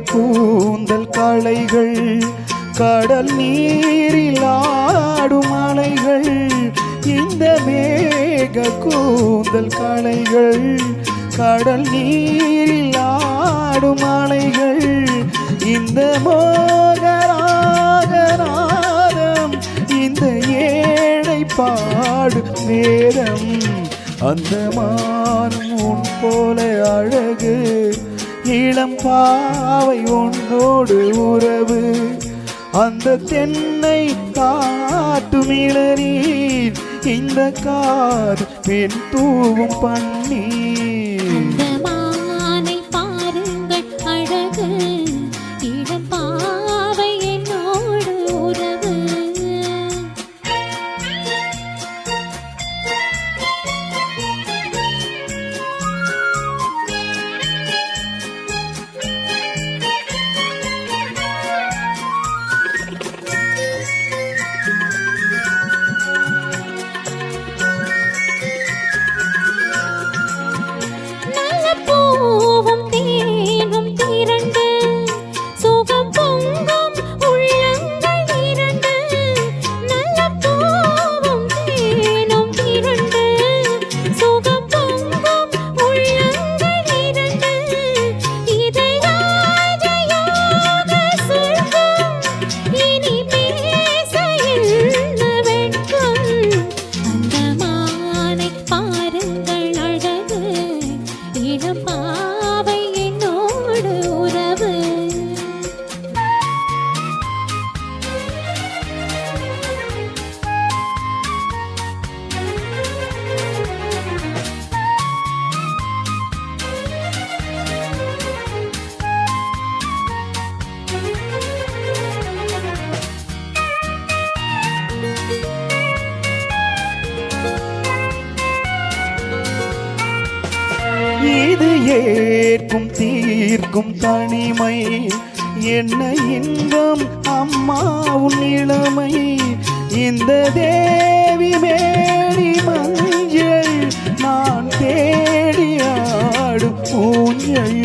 கூந்தல் களைகள் கடல் நீரில் ஆடும் அலைகள் இந்த மேக கூந்தல் களைகள் கடல் நீரில் ஆடும் அலைகள் இந்த மோகராகநாதம் இந்த ஏழை பாடு வேதம் அந்த மானும் உன் போல அழகு இளம் பாவை உன்னோடு உறவு அந்த தென்னை காட்டும் இளநீர் இந்த கார் பெண் தூவும் பன்னீர் மானை பாருங்கள் அழகு இளம் பாவை என்னோடு உறவு பாவை என்னோடு உறவு இது ஏற்கும் தீர்க்கும் தனிமை என்ன இன்பம் அம்மா உன் இளமை இந்த தேவி மேரி மஞ்சள் நான் தேடி ஆடும் ஊஞ்சல்